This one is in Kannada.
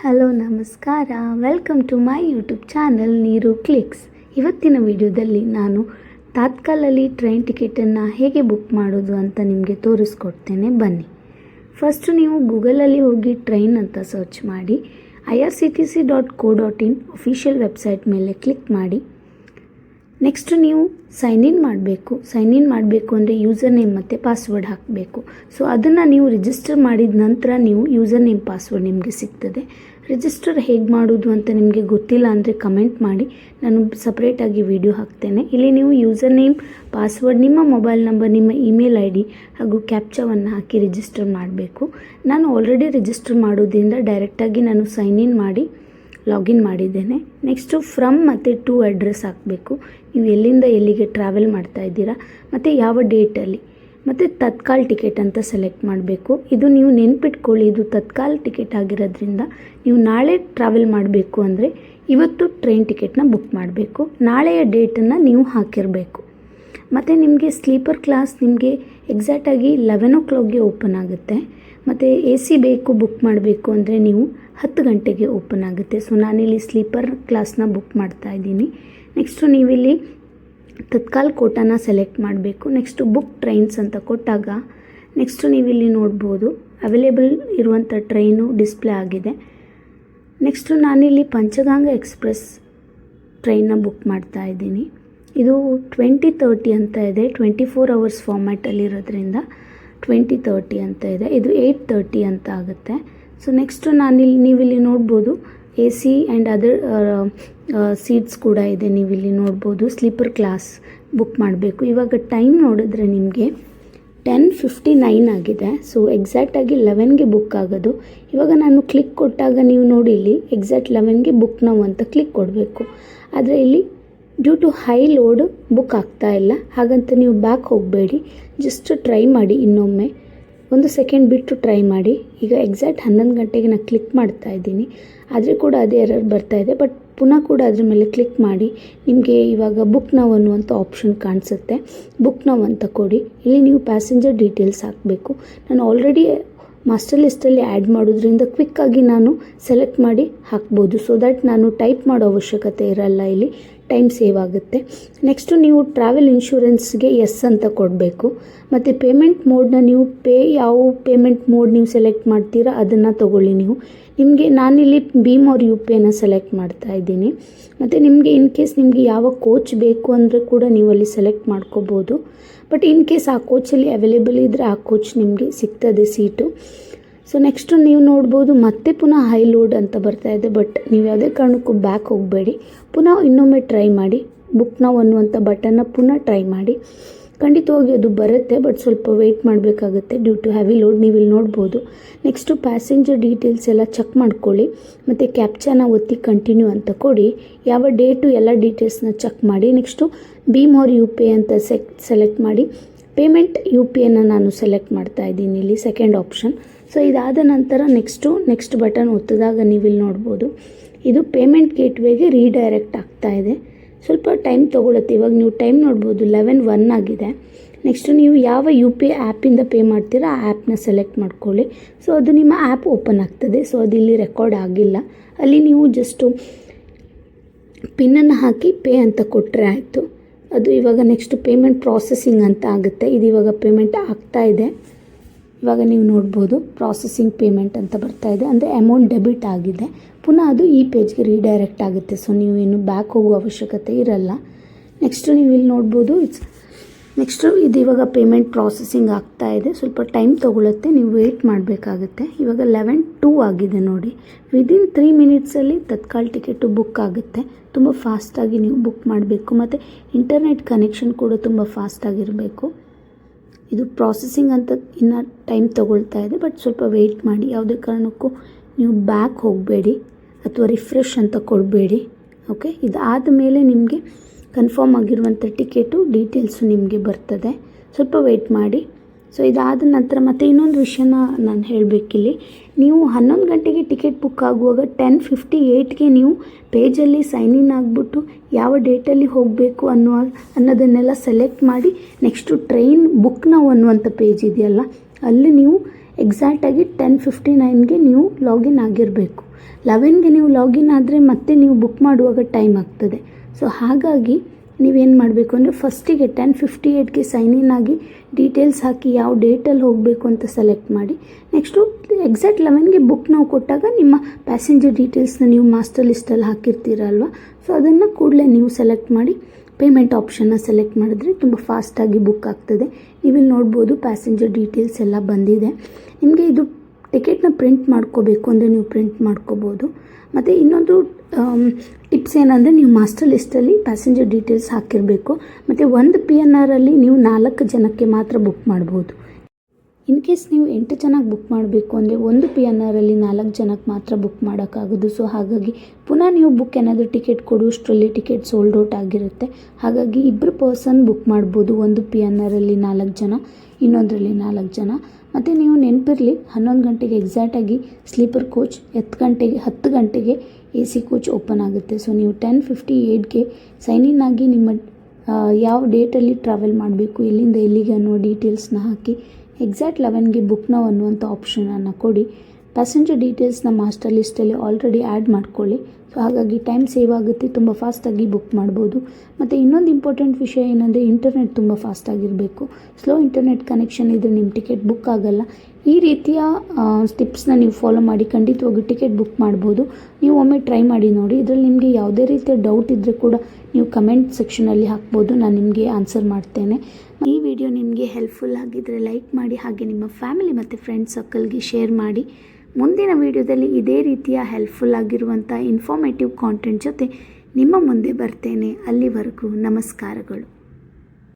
ಹಲೋ ನಮಸ್ಕಾರ. Welcome to my YouTube channel Neeru clicks. ಇವತ್ತಿನ ವಿಡಿಯೋದಲ್ಲಿ ನಾನು ತಾತ್ಕಾಲಲ್ಲಿ ಟ್ರೈನ್ ಟಿಕೆಟನ್ನು ಹೇಗೆ ಬುಕ್ ಮಾಡೋದು ಅಂತ ನಿಮಗೆ ತೋರಿಸ್ಕೊಡ್ತೇನೆ, ಬನ್ನಿ. ಫಸ್ಟು ನೀವು ಗೂಗಲಲ್ಲಿ ಹೋಗಿ ಟ್ರೈನ್ ಅಂತ ಸರ್ಚ್ ಮಾಡಿ irctc.co.in ಅಫಿಷಿಯಲ್ ವೆಬ್ಸೈಟ್ ಮೇಲೆ ಕ್ಲಿಕ್ ಮಾಡಿ. ನೆಕ್ಸ್ಟು ನೀವು ಸೈನ್ ಇನ್ ಮಾಡಬೇಕು ಅಂದರೆ ಯೂಸರ್ ನೇಮ್ ಮತ್ತು ಪಾಸ್ವರ್ಡ್ ಹಾಕಬೇಕು. ಸೊ ಅದನ್ನು ನೀವು ರಿಜಿಸ್ಟರ್ ಮಾಡಿದ ನಂತರ ನೀವು ಯೂಸರ್ ನೇಮ್ ಪಾಸ್ವರ್ಡ್ ನಿಮಗೆ ಸಿಗ್ತದೆ. ರಿಜಿಸ್ಟರ್ ಹೇಗೆ ಮಾಡೋದು ಅಂತ ನಿಮಗೆ ಗೊತ್ತಿಲ್ಲ ಅಂದರೆ ಕಮೆಂಟ್ ಮಾಡಿ, ನಾನು ಸಪ್ರೇಟಾಗಿ ವಿಡಿಯೋ ಹಾಕ್ತೇನೆ. ಇಲ್ಲಿ ನೀವು ಯೂಸರ್ ನೇಮ್ ಪಾಸ್ವರ್ಡ್, ನಿಮ್ಮ ಮೊಬೈಲ್ ನಂಬರ್, ನಿಮ್ಮ ಇಮೇಲ್ ID ಹಾಗೂ ಕ್ಯಾಪ್ಚಾವನ್ನು ಹಾಕಿ ರಿಜಿಸ್ಟರ್ ಮಾಡಬೇಕು. ನಾನು ಆಲ್ರೆಡಿ ರಿಜಿಸ್ಟರ್ ಮಾಡೋದ್ರಿಂದ ಡೈರೆಕ್ಟಾಗಿ ನಾನು ಸೈನ್ ಇನ್ ಮಾಡಿ ಲಾಗಿನ್ ಮಾಡಿದ್ದೇನೆ. ನೆಕ್ಸ್ಟು ಫ್ರಮ್ ಮತ್ತು ಟು ಅಡ್ರೆಸ್ ಹಾಕಬೇಕು. ನೀವು ಎಲ್ಲಿಂದ ಎಲ್ಲಿಗೆ ಟ್ರಾವೆಲ್ ಮಾಡ್ತಾ ಇದ್ದೀರಾ ಮತ್ತು ಯಾವ ಡೇಟಲ್ಲಿ, ಮತ್ತು ತತ್ಕಾಲ್ ಟಿಕೆಟ್ ಅಂತ ಸೆಲೆಕ್ಟ್ ಮಾಡಬೇಕು. ಇದು ನೀವು ನೆನ್ಪಿಟ್ಕೊಳ್ಳಿ, ಇದು ತತ್ಕಾಲ್ ಟಿಕೆಟ್ ಆಗಿರೋದ್ರಿಂದ ನೀವು ನಾಳೆ ಟ್ರಾವೆಲ್ ಮಾಡಬೇಕು ಅಂದರೆ ಇವತ್ತು ಟ್ರೈನ್ ಟಿಕೆಟ್ನ ಬುಕ್ ಮಾಡಬೇಕು. ನಾಳೆಯ ಡೇಟನ್ನು ನೀವು ಹಾಕಿರಬೇಕು. ಮತ್ತು ನಿಮಗೆ ಸ್ಲೀಪರ್ ಕ್ಲಾಸ್ ನಿಮಗೆ ಎಕ್ಸಾಕ್ಟಾಗಿ 11 o'clockಗೆ ಓಪನ್ ಆಗುತ್ತೆ. ಮತ್ತು AC ಬೇಕು ಬುಕ್ ಮಾಡಬೇಕು ಅಂದರೆ ನೀವು 10 ಗಂಟೆಗೆ ಓಪನ್ ಆಗುತ್ತೆ. ಸೊ ನಾನಿಲ್ಲಿ ಸ್ಲೀಪರ್ ಕ್ಲಾಸ್ನ ಬುಕ್ ಮಾಡ್ತಾ ಇದ್ದೀನಿ. ನೆಕ್ಸ್ಟು ನೀವಿಲ್ಲಿ ತತ್ಕಾಲ್ ಕೋಟಾನ ಸೆಲೆಕ್ಟ್ ಮಾಡಬೇಕು. ನೆಕ್ಸ್ಟು ಬುಕ್ ಟ್ರೈನ್ಸ್ ಅಂತ ಕೊಟ್ಟಾಗ ನೆಕ್ಸ್ಟು ನೀವಿಲ್ಲಿ ನೋಡ್ಬೋದು ಅವೈಲೇಬಲ್ ಇರುವಂಥ ಟ್ರೈನು ಡಿಸ್ಪ್ಲೇ ಆಗಿದೆ. ನೆಕ್ಸ್ಟು ನಾನಿಲ್ಲಿ ಪಂಚಗಂಗಾ ಎಕ್ಸ್ಪ್ರೆಸ್ ಟ್ರೈನ್ನ ಬುಕ್ ಮಾಡ್ತಾ ಇದ್ದೀನಿ. ಇದು 20:30 ಅಂತ ಇದೆ. 24 hours ಫಾರ್ಮ್ಯಾಟಲ್ಲಿರೋದ್ರಿಂದ 20:30 ಅಂತ ಇದೆ. ಇದು 8:30 ಅಂತ ಆಗುತ್ತೆ. ಸೊ ನೆಕ್ಸ್ಟು ನೀವಿಲ್ಲಿ ನೋಡ್ಬೋದು AC ಆ್ಯಂಡ್ ಅದರ್ ಸೀಟ್ಸ್ ಕೂಡ ಇದೆ. ನೀವಿಲ್ಲಿ ನೋಡ್ಬೋದು ಸ್ಲೀಪರ್ ಕ್ಲಾಸ್ ಬುಕ್ ಮಾಡಬೇಕು. ಇವಾಗ ಟೈಮ್ ನೋಡಿದ್ರೆ ನಿಮಗೆ 10:59 ಆಗಿದೆ. ಸೊ ಎಕ್ಸಾಕ್ಟಾಗಿ 11ಗೆ ಬುಕ್ ಆಗೋದು. ಇವಾಗ ನಾನು ಕ್ಲಿಕ್ ಕೊಟ್ಟಾಗ ನೀವು ನೋಡಿ ಇಲ್ಲಿ ಎಕ್ಸಾಕ್ಟ್ 11ಗೆ ಬುಕ್ ನಾವು ಅಂತ ಕ್ಲಿಕ್ ಕೊಡಬೇಕು. ಆದರೆ ಇಲ್ಲಿ due to high load book ಆಗ್ತಾ ಇಲ್ಲ. ಹಾಗಂತ ನೀವು ಬ್ಯಾಕ್ ಹೋಗಬೇಡಿ, ಜಸ್ಟ್ ಟ್ರೈ ಮಾಡಿ, ಇನ್ನೊಮ್ಮೆ 1 ಸೆಕೆಂಡ್ ಬಿಟ್ಟು ಟ್ರೈ ಮಾಡಿ. ಈಗ ಎಕ್ಸಾಕ್ಟ್ 11 ಗಂಟೆಗೆ ನಾನು ಕ್ಲಿಕ್ ಮಾಡ್ತಾ ಇದ್ದೀನಿ, ಆದರೆ ಕೂಡ ಅದೇ ಎರರ್ ಬರ್ತಾ ಇದೆ. ಬಟ್ ಪುನಃ ಕೂಡ ಅದ್ರ ಮೇಲೆ ಕ್ಲಿಕ್ ಮಾಡಿ, ನಿಮಗೆ ಇವಾಗ ಬುಕ್ ನೌ ಅನ್ನುವಂಥ ಆಪ್ಷನ್ ಕಾಣಿಸುತ್ತೆ. ಬುಕ್ ನೌ ಅಂತ ಕೊಡಿ. ಇಲ್ಲಿ ನೀವು ಪ್ಯಾಸೆಂಜರ್ ಡೀಟೇಲ್ಸ್ ಹಾಕಬೇಕು. ನಾನು ಆಲ್ರೆಡಿ ಮಾಸ್ಟರ್ ಲಿಸ್ಟಲ್ಲಿ ಆ್ಯಡ್ ಮಾಡೋದ್ರಿಂದ ಕ್ವಿಕ್ಕಾಗಿ ನಾನು ಸೆಲೆಕ್ಟ್ ಮಾಡಿ ಹಾಕ್ಬೋದು. ಸೊ ದ್ಯಾಟ್ ನಾನು ಟೈಪ್ ಮಾಡೋ ಅವಶ್ಯಕತೆ ಇರಲ್ಲ, ಇಲ್ಲಿ ಟೈಮ್ ಸೇವ್ ಆಗುತ್ತೆ. ನೆಕ್ಸ್ಟು ನೀವು ಟ್ರಾವೆಲ್ ಇನ್ಶೂರೆನ್ಸ್ಗೆ ಎಸ್ ಅಂತ ಕೊಡಬೇಕು. ಮತ್ತು ಪೇಮೆಂಟ್ ಮೋಡ್ನ ನೀವು ಯಾವ ಪೇಮೆಂಟ್ ಮೋಡ್ ನೀವು ಸೆಲೆಕ್ಟ್ ಮಾಡ್ತೀರಾ ಅದನ್ನು ತೊಗೊಳ್ಳಿ ನೀವು. ನಾನಿಲ್ಲಿ ಭೀಮ್ ಆರ್ UPIನ ಸೆಲೆಕ್ಟ್ ಮಾಡ್ತಾ ಇದ್ದೀನಿ. ಮತ್ತು ನಿಮಗೆ ಇನ್ ಕೇಸ್ ನಿಮಗೆ ಯಾವ ಕೋಚ್ ಬೇಕು ಅಂದರೆ ಕೂಡ ನೀವು ಅಲ್ಲಿ ಸೆಲೆಕ್ಟ್ ಮಾಡ್ಕೋಬೋದು. ಬಟ್ ಇನ್ ಕೇಸ್ ಆ ಕೋಚಲ್ಲಿ ಅವೈಲೇಬಲ್ ಇದ್ದರೆ ಆ ಕೋಚ್ ನಿಮಗೆ ಸಿಗ್ತದೆ ಸೀಟು. ಸೊ ನೆಕ್ಸ್ಟು ನೀವು ನೋಡ್ಬೋದು ಮತ್ತೆ ಪುನಃ ಹೈ ಲೋಡ್ ಅಂತ ಬರ್ತಾ ಇದೆ. ಬಟ್ ನೀವು ಯಾವುದೇ ಕಾರಣಕ್ಕೂ ಬ್ಯಾಕ್ ಹೋಗಬೇಡಿ, ಪುನಃ ಇನ್ನೊಮ್ಮೆ ಟ್ರೈ ಮಾಡಿ. ಬುಕ್ ನೌ ಅನ್ನುವಂಥ ಬಟನ್ನ ಪುನಃ ಟ್ರೈ ಮಾಡಿ. ಖಂಡಿತವಾಗಿ ಅದು ಬರುತ್ತೆ, ಬಟ್ ಸ್ವಲ್ಪ ವೆಯ್ಟ್ ಮಾಡಬೇಕಾಗುತ್ತೆ ಡ್ಯೂ ಟು ಹೆವಿ ಲೋಡ್. ನೀವು ಇಲ್ಲಿ ನೋಡ್ಬೋದು. ನೆಕ್ಸ್ಟು ಪ್ಯಾಸೆಂಜರ್ ಡೀಟೇಲ್ಸ್ ಎಲ್ಲ ಚೆಕ್ ಮಾಡ್ಕೊಳ್ಳಿ. ಮತ್ತು ಕ್ಯಾಪ್ಚಾನ ಒತ್ತಿ ಕಂಟಿನ್ಯೂ ಅಂತ ಕೊಡಿ. ಯಾವ ಡೇಟು ಎಲ್ಲ ಡೀಟೇಲ್ಸ್ನ ಚೆಕ್ ಮಾಡಿ. ನೆಕ್ಸ್ಟು ಭೀಮ್ ಆರ್ UPI ಅಂತ ಸೆಲೆಕ್ಟ್ ಮಾಡಿ. ಪೇಮೆಂಟ್ UPIನ ನಾನು ಸೆಲೆಕ್ಟ್ ಮಾಡ್ತಾ ಇದ್ದೀನಿ ಇಲ್ಲಿ ಸೆಕೆಂಡ್ ಆಪ್ಷನ್. ಸೊ ಇದಾದ ನಂತರ ನೆಕ್ಸ್ಟ್ ಬಟನ್ ಒತ್ತಿದಾಗ ನೀವಿಲ್ಲಿ ನೋಡ್ಬೋದು ಇದು ಪೇಮೆಂಟ್ ಗೇಟ್ವೇಗೆ ರೀಡೈರೆಕ್ಟ್ ಆಗ್ತಾ ಇದೆ. ಸ್ವಲ್ಪ ಟೈಮ್ ತೊಗೊಳುತ್ತೆ. ಇವಾಗ ನೀವು ಟೈಮ್ ನೋಡ್ಬೋದು 11:01 ಆಗಿದೆ. ನೆಕ್ಸ್ಟು ನೀವು ಯಾವ UPI ಆ್ಯಪಿಂದ ಪೇ ಮಾಡ್ತೀರಾ ಆ ಆ್ಯಪ್ನ ಸೆಲೆಕ್ಟ್ ಮಾಡ್ಕೊಳ್ಳಿ. ಸೊ ಅದು ನಿಮ್ಮ ಆ್ಯಪ್ ಓಪನ್ ಆಗ್ತದೆ. ಸೊ ಅದು ಇಲ್ಲಿ ರೆಕಾರ್ಡ್ ಆಗಿಲ್ಲ. ಅಲ್ಲಿ ನೀವು ಜಸ್ಟು ಪಿನ್ನನ್ನು ಹಾಕಿ ಪೇ ಅಂತ ಕೊಟ್ಟರೆ ಆಯಿತು. ಅದು ಇವಾಗ ನೆಕ್ಸ್ಟ್ ಪೇಮೆಂಟ್ ಪ್ರಾಸೆಸಿಂಗ್ ಅಂತ ಆಗುತ್ತೆ. ಇದು ಇವಾಗ ಪೇಮೆಂಟ್ ಆಗ್ತಾ ಇದೆ. ಇವಾಗ ನೀವು ನೋಡ್ಬೋದು ಪ್ರಾಸೆಸಿಂಗ್ ಪೇಮೆಂಟ್ ಅಂತ ಬರ್ತಾ ಇದೆ, ಅಂದರೆ ಅಮೌಂಟ್ ಡೆಬಿಟ್ ಆಗಿದೆ. ಪುನಃ ಅದು ಈ ಪೇಜ್ಗೆ ರೀಡೈರೆಕ್ಟ್ ಆಗುತ್ತೆ. ಸೊ ನೀವು ಇನ್ನು ಬ್ಯಾಕ್ ಹೋಗುವ ಅವಶ್ಯಕತೆ ಇರಲ್ಲ. ನೆಕ್ಸ್ಟು ನೀವು ಇಲ್ಲಿ ನೋಡ್ಬೋದು ನೆಕ್ಸ್ಟು ಇದು ಇವಾಗ ಪೇಮೆಂಟ್ ಪ್ರಾಸೆಸಿಂಗ್ ಆಗ್ತಾ ಇದೆ. ಸ್ವಲ್ಪ ಟೈಮ್ ತೊಗೊಳುತ್ತೆ, ನೀವು ವೆಯ್ಟ್ ಮಾಡಬೇಕಾಗುತ್ತೆ. ಇವಾಗ 11:02 ಆಗಿದೆ ನೋಡಿ. ವಿದಿನ್ 3 minutesಲ್ಲಿ ತತ್ಕಾಲ್ ಟಿಕೆಟು ಬುಕ್ ಆಗುತ್ತೆ. ತುಂಬ ಫಾಸ್ಟಾಗಿ ನೀವು ಬುಕ್ ಮಾಡಬೇಕು. ಮತ್ತು ಇಂಟರ್ನೆಟ್ ಕನೆಕ್ಷನ್ ಕೂಡ ತುಂಬ ಫಾಸ್ಟಾಗಿರಬೇಕು. ಇದು ಪ್ರಾಸೆಸಿಂಗ್ ಅಂತ ಇನ್ನೂ ಟೈಮ್ ತೊಗೊಳ್ತಾ ಇದೆ, ಬಟ್ ಸ್ವಲ್ಪ ವೆಯ್ಟ್ ಮಾಡಿ. ಯಾವುದೇ ಕಾರಣಕ್ಕೂ ನೀವು ಬ್ಯಾಕ್ ಹೋಗಬೇಡಿ ಅಥವಾ ರಿಫ್ರೆಶ್ ಅಂತ ಕೊಡಬೇಡಿ. ಓಕೆ, ಇದಾದ ಮೇಲೆ ನಿಮಗೆ ಕನ್ಫರ್ಮ್ ಆಗಿರುವಂಥ ಟಿಕೆಟು ಡೀಟೇಲ್ಸು ನಿಮಗೆ ಬರ್ತದೆ. ಸ್ವಲ್ಪ ವೆಯ್ಟ್ ಮಾಡಿ. ಸೊ ಇದಾದ ನಂತರ ಮತ್ತೆ ಇನ್ನೊಂದು ವಿಷಯನ ನಾನು ಹೇಳಬೇಕಿಲ್ಲಿ. ನೀವು 11 ಗಂಟೆಗೆ ಟಿಕೆಟ್ ಬುಕ್ ಆಗುವಾಗ 10:58ಗೆ ನೀವು ಪೇಜಲ್ಲಿ ಸೈನ್ ಇನ್ ಆಗಿಬಿಟ್ಟು ಯಾವ ಡೇಟಲ್ಲಿ ಹೋಗಬೇಕು ಅನ್ನೋದನ್ನೆಲ್ಲ ಸೆಲೆಕ್ಟ್ ಮಾಡಿ ನೆಕ್ಸ್ಟು ಟ್ರೈನ್ ಬುಕ್ ನೌ ಅನ್ನುವಂಥ ಪೇಜ್ ಇದೆಯಲ್ಲ ಅಲ್ಲಿ ನೀವು ಎಕ್ಸಾಕ್ಟಾಗಿ 10:59ಗೆ ನೀವು ಲಾಗಿನ್ ಆಗಿರಬೇಕು. 11ಗೆ ನೀವು ಲಾಗಿನ್ ಆದರೆ ಮತ್ತೆ ನೀವು ಬುಕ್ ಮಾಡುವಾಗ ಟೈಮ್ ಆಗ್ತದೆ. ಸೊ ಹಾಗಾಗಿ ನೀವೇನು ಮಾಡಬೇಕು ಅಂದರೆ ಫಸ್ಟಿಗೆ 10:58ಗೆ ಸೈನ್ ಇನ್ ಆಗಿ ಡೀಟೇಲ್ಸ್ ಹಾಕಿ ಯಾವ ಡೇಟಲ್ಲಿ ಹೋಗಬೇಕು ಅಂತ ಸೆಲೆಕ್ಟ್ ಮಾಡಿ. ನೆಕ್ಸ್ಟು ಎಕ್ಸಾಕ್ಟ್ 11ಗೆ ಬುಕ್ ನಾವು ಕೊಟ್ಟಾಗ ನಿಮ್ಮ ಪ್ಯಾಸೆಂಜರ್ ಡೀಟೇಲ್ಸ್ನ ನೀವು ಮಾಸ್ಟರ್ ಲಿಸ್ಟಲ್ಲಿ ಹಾಕಿರ್ತೀರಲ್ವ, ಸೊ ಅದನ್ನು ಕೂಡಲೇ ನೀವು ಸೆಲೆಕ್ಟ್ ಮಾಡಿ ಪೇಮೆಂಟ್ ಆಪ್ಷನ್ನ ಸೆಲೆಕ್ಟ್ ಮಾಡಿದ್ರೆ ತುಂಬ ಫಾಸ್ಟಾಗಿ ಬುಕ್ ಆಗ್ತದೆ. ನೀವಿಲ್ಲಿ ನೋಡ್ಬೋದು ಪ್ಯಾಸೆಂಜರ್ ಡೀಟೇಲ್ಸ್ ಎಲ್ಲ ಬಂದಿದೆ. ನಿಮಗೆ ಇದು ಟಿಕೆಟ್ನ ಪ್ರಿಂಟ್ ಮಾಡ್ಕೋಬೇಕು ಅಂದರೆ ನೀವು ಪ್ರಿಂಟ್ ಮಾಡ್ಕೋಬೋದು. ಮತ್ತು ಇನ್ನೊಂದು ಟಿಪ್ಸ್ ಏನಂದರೆ ನೀವು ಮಾಸ್ಟರ್ ಲಿಸ್ಟಲ್ಲಿ ಪ್ಯಾಸೆಂಜರ್ ಡೀಟೇಲ್ಸ್ ಹಾಕಿರಬೇಕು. ಮತ್ತು ಒಂದು PNRಲ್ಲಿ ನೀವು 4 ಜನಕ್ಕೆ ಮಾತ್ರ ಬುಕ್ ಮಾಡ್ಬೋದು. ಇನ್ ಕೇಸ್ ನೀವು 8 ಜನಕ್ಕೆ ಬುಕ್ ಮಾಡಬೇಕು ಅಂದರೆ ಒಂದು PNRಲ್ಲಿ 4 ಜನಕ್ಕೆ ಮಾತ್ರ ಬುಕ್ ಮಾಡೋಕ್ಕಾಗೋದು. ಸೊ ಹಾಗಾಗಿ ಪುನಃ ನೀವು ಬುಕ್ ಏನಾದರೂ ಟಿಕೆಟ್ ಕೊಡುವಷ್ಟರಲ್ಲಿ ಟಿಕೆಟ್ ಸೋಲ್ಡ್ ಔಟ್ ಆಗಿರುತ್ತೆ. ಹಾಗಾಗಿ 2 ಪರ್ಸನ್ ಬುಕ್ ಮಾಡ್ಬೋದು. ಒಂದು PNRಲ್ಲಿ 4 ಜನ, ಇನ್ನೊಂದರಲ್ಲಿ 4 ಜನ. ಮತ್ತು ನೀವು ನೆನಪಿರಲಿ 11 ಗಂಟೆಗೆ ಎಕ್ಸಾಕ್ಟಾಗಿ ಸ್ಲೀಪರ್ ಕೋಚ್, 10 ಗಂಟೆಗೆ AC ಕೋಚ್ ಓಪನ್ ಆಗುತ್ತೆ. ಸೊ ನೀವು 10:58ಗೆ ಸೈನ್ ಇನ್ ಆಗಿ ನಿಮ್ಮ ಯಾವ ಡೇಟಲ್ಲಿ ಟ್ರಾವೆಲ್ ಮಾಡಬೇಕು, ಎಲ್ಲಿಂದ ಎಲ್ಲಿಗೆ ಅನ್ನೋ ಡೀಟೇಲ್ಸ್ನ ಹಾಕಿ ಎಕ್ಸಾಕ್ಟ್ 11ಗೆ ಬುಕ್ ನಾವು ಅನ್ನುವಂಥ ಆಪ್ಷನನ್ನು ಕೊಡಿ. ಪ್ಯಾಸೆಂಜರ್ ಡೀಟೇಲ್ಸ್ನ ಮಾಸ್ಟರ್ ಲಿಸ್ಟಲ್ಲಿ ಆಲ್ರೆಡಿ ಆ್ಯಡ್ ಮಾಡ್ಕೊಳ್ಳಿ. ಸೊ ಹಾಗಾಗಿ ಟೈಮ್ ಸೇವ್ ಆಗುತ್ತೆ, ತುಂಬ ಫಾಸ್ಟಾಗಿ ಬುಕ್ ಮಾಡ್ಬೋದು. ಮತ್ತು ಇನ್ನೊಂದು ಇಂಪಾರ್ಟೆಂಟ್ ವಿಷಯ ಏನಂದರೆ ಇಂಟರ್ನೆಟ್ ತುಂಬ ಫಾಸ್ಟಾಗಿರಬೇಕು. ಸ್ಲೋ ಇಂಟರ್ನೆಟ್ ಕನೆಕ್ಷನ್ ಇದ್ದರೆ ನಿಮ್ಮ ಟಿಕೆಟ್ ಬುಕ್ ಆಗೋಲ್ಲ. ಈ ರೀತಿಯ ಸ್ಟೆಪ್ಸ್ನ ನೀವು ಫಾಲೋ ಮಾಡಿ ಖಂಡಿತವಾಗಿ ಟಿಕೆಟ್ ಬುಕ್ ಮಾಡ್ಬೋದು. ನೀವು ಒಮ್ಮೆ ಟ್ರೈ ಮಾಡಿ ನೋಡಿ. ಇದರಲ್ಲಿ ನಿಮಗೆ ಯಾವುದೇ ರೀತಿಯ ಡೌಟ್ ಇದ್ದರೆ ಕೂಡ ನೀವು ಕಮೆಂಟ್ ಸೆಕ್ಷನಲ್ಲಿ ಹಾಕ್ಬೋದು, ನಾನು ನಿಮಗೆ ಆನ್ಸರ್ ಮಾಡ್ತೇನೆ. ಈ ವಿಡಿಯೋ ನಿಮಗೆ ಹೆಲ್ಪ್ಫುಲ್ ಆಗಿದ್ದರೆ ಲೈಕ್ ಮಾಡಿ, ಹಾಗೆ ನಿಮ್ಮ ಫ್ಯಾಮಿಲಿ ಮತ್ತು ಫ್ರೆಂಡ್ಸ್ ಸರ್ಕಲ್ಗೆ ಶೇರ್ ಮಾಡಿ. ಮುಂದಿನ ವಿಡಿಯೋದಲ್ಲಿ ಇದೇ ರೀತಿಯ ಹೆಲ್ಪ್ಫುಲ್ ಆಗಿರುವಂಥ ಇನ್ಫಾರ್ಮೇಟಿವ್ ಕಾಂಟೆಂಟ್ ಜೊತೆ ನಿಮ್ಮ ಮುಂದೆ ಬರ್ತೇನೆ. ಅಲ್ಲಿವರೆಗೂ ನಮಸ್ಕಾರಗಳು.